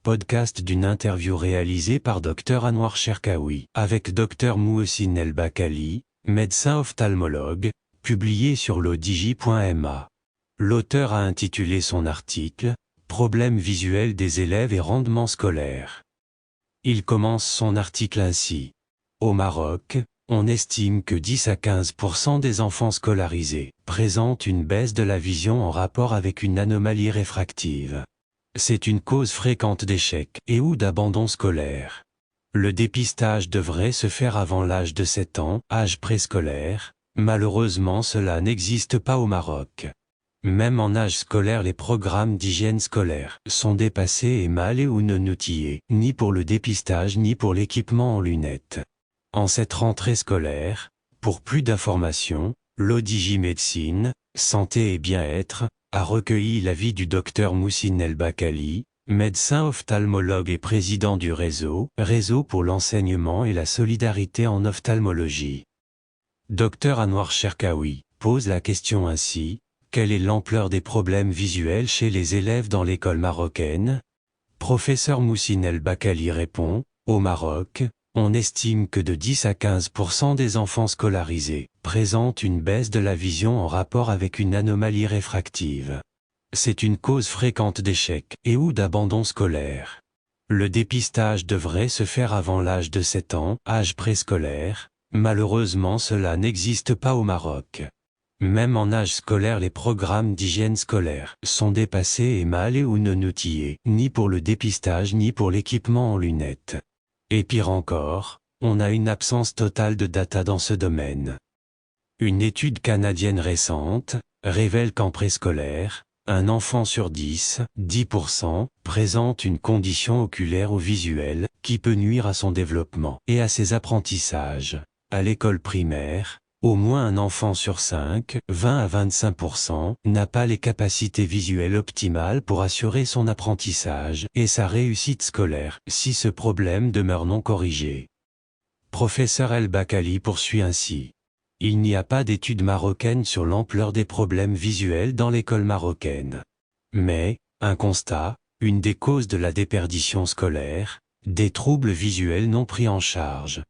podcast d'une interview réalisée par Dr Anouar Cherkaoui, avec Dr Mouhsine El Bakkali, médecin ophtalmologue, publié sur l'odigi.ma. L'auteur a intitulé son article « Problèmes visuels des élèves et rendement scolaire ». Il commence son article ainsi. Au Maroc, on estime que 10 à 15% des enfants scolarisés présentent une baisse de la vision en rapport avec une anomalie réfractive. C'est une cause fréquente d'échec et ou d'abandon scolaire. Le dépistage devrait se faire avant l'âge de 7 ans, âge préscolaire. Malheureusement, cela n'existe pas au Maroc. Même en âge scolaire, les programmes d'hygiène scolaire sont dépassés et mal et ou non outillés, ni pour le dépistage ni pour l'équipement en lunettes. En cette rentrée scolaire, pour plus d'informations, l'Odigi Médecine, Santé et Bien-être a recueilli l'avis du Dr Mouhsine El Bakkali, médecin ophtalmologue et président du réseau pour l'enseignement et la solidarité en ophtalmologie. Dr Anouar Cherkaoui pose la question ainsi: quelle est l'ampleur des problèmes visuels chez les élèves dans l'école marocaine? Professeur Mouhsine El Bakkali répond: au Maroc, on estime que de 10 à 15% des enfants scolarisés présentent une baisse de la vision en rapport avec une anomalie réfractive. C'est une cause fréquente d'échec et ou d'abandon scolaire. Le dépistage devrait se faire avant l'âge de 7 ans, âge préscolaire. Malheureusement, cela n'existe pas au Maroc. Même en âge scolaire, les programmes d'hygiène scolaire sont dépassés et mal et ou non outillés, ni pour le dépistage ni pour l'équipement en lunettes. Et pire encore, on a une absence totale de data dans ce domaine. Une étude canadienne récente, révèle qu'en préscolaire, un enfant sur 10% présente une condition oculaire ou visuelle qui peut nuire à son développement et à ses apprentissages. À l'école primaire, au moins un enfant sur 5, 20 à 25%, n'a pas les capacités visuelles optimales pour assurer son apprentissage et sa réussite scolaire, si ce problème demeure non corrigé. Professeur El Bakkali poursuit ainsi. Il n'y a pas d'études marocaines sur l'ampleur des problèmes visuels dans l'école marocaine. Mais, un constat, une des causes de la déperdition scolaire, des troubles visuels non pris en charge.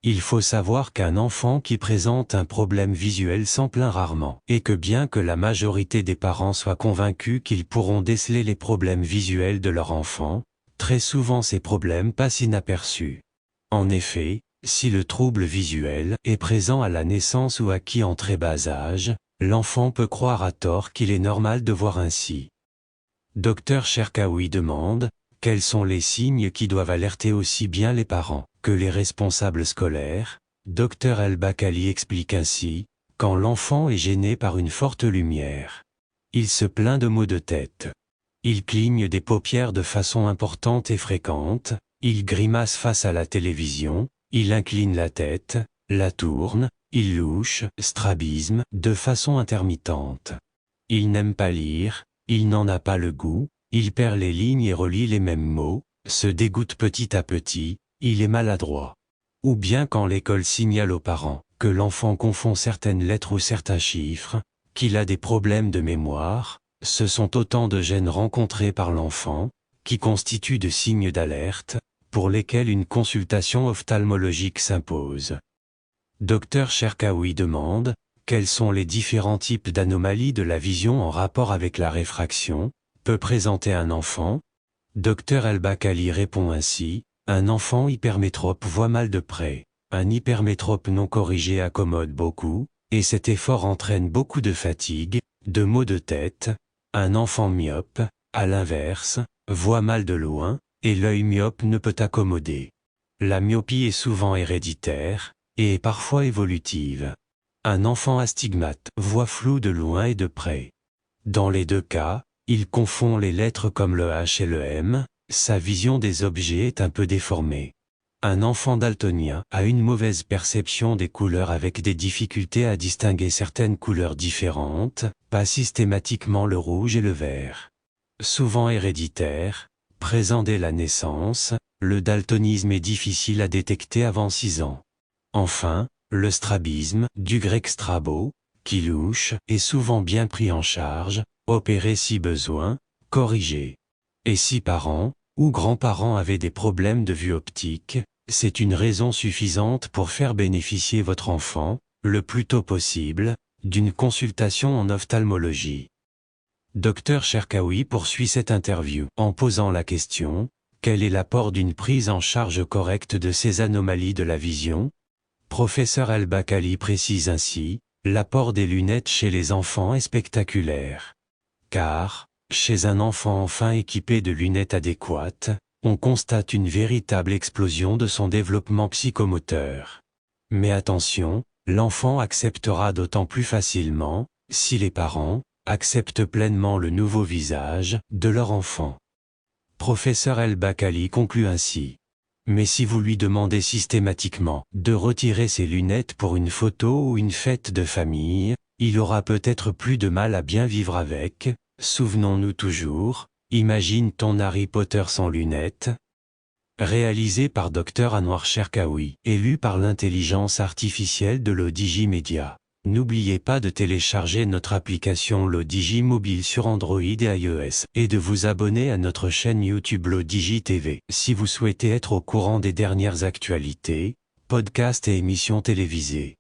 Il faut savoir qu'un enfant qui présente un problème visuel s'en plaint rarement, et que bien que la majorité des parents soient convaincus qu'ils pourront déceler les problèmes visuels de leur enfant, très souvent ces problèmes passent inaperçus. En effet, si le trouble visuel est présent à la naissance ou acquis en très bas âge, l'enfant peut croire à tort qu'il est normal de voir ainsi. Dr Cherkaoui demande: quels sont les signes qui doivent alerter aussi bien les parents que les responsables scolaires? Dr El Bakkali explique ainsi: quand l'enfant est gêné par une forte lumière, il se plaint de maux de tête. Il cligne des paupières de façon importante et fréquente, il grimace face à la télévision, il incline la tête, la tourne, il louche, strabisme, de façon intermittente. Il n'aime pas lire, il n'en a pas le goût, il perd les lignes et relie les mêmes mots, se dégoûte petit à petit, il est maladroit. Ou bien quand l'école signale aux parents que l'enfant confond certaines lettres ou certains chiffres, qu'il a des problèmes de mémoire, ce sont autant de gênes rencontrés par l'enfant, qui constituent de signes d'alerte, pour lesquels une consultation ophtalmologique s'impose. Dr Cherkaoui demande: quels sont les différents types d'anomalies de la vision en rapport avec la réfraction peut présenter un enfant? Dr El Bakkali répond ainsi: un enfant hypermétrope voit mal de près, un hypermétrope non corrigé accommode beaucoup, et cet effort entraîne beaucoup de fatigue, de maux de tête. Un enfant myope, à l'inverse, voit mal de loin, et l'œil myope ne peut accommoder. La myopie est souvent héréditaire, et est parfois évolutive. Un enfant astigmate voit flou de loin et de près. Dans les deux cas, il confond les lettres comme le H et le M, sa vision des objets est un peu déformée. Un enfant daltonien a une mauvaise perception des couleurs avec des difficultés à distinguer certaines couleurs différentes, pas systématiquement le rouge et le vert. Souvent héréditaire, présent dès la naissance, le daltonisme est difficile à détecter avant 6 ans. Enfin, le strabisme, du grec strabo, qui louche, est souvent bien pris en charge, opéré si besoin, corrigé. Et si parents, ou grands-parents avaient des problèmes de vue optique, c'est une raison suffisante pour faire bénéficier votre enfant, le plus tôt possible, d'une consultation en ophtalmologie. Dr Cherkaoui poursuit cette interview en posant la question: quel est l'apport d'une prise en charge correcte de ces anomalies de la vision? Professeur El-Bakkali précise ainsi: l'apport des lunettes chez les enfants est spectaculaire. Car, chez un enfant enfin équipé de lunettes adéquates, on constate une véritable explosion de son développement psychomoteur. Mais attention, l'enfant acceptera d'autant plus facilement, si les parents acceptent pleinement le nouveau visage de leur enfant. Professeur El-Bakkali conclut ainsi: mais si vous lui demandez systématiquement de retirer ses lunettes pour une photo ou une fête de famille, il aura peut-être plus de mal à bien vivre avec. Souvenons-nous toujours, imagine ton Harry Potter sans lunettes. Réalisé par Dr Anwar Cherkaoui et lu par l'intelligence artificielle de l'Odigi Media. N'oubliez pas de télécharger notre application l'Odigi Mobile sur Android et iOS et de vous abonner à notre chaîne YouTube l'Odigi TV si vous souhaitez être au courant des dernières actualités, podcasts et émissions télévisées.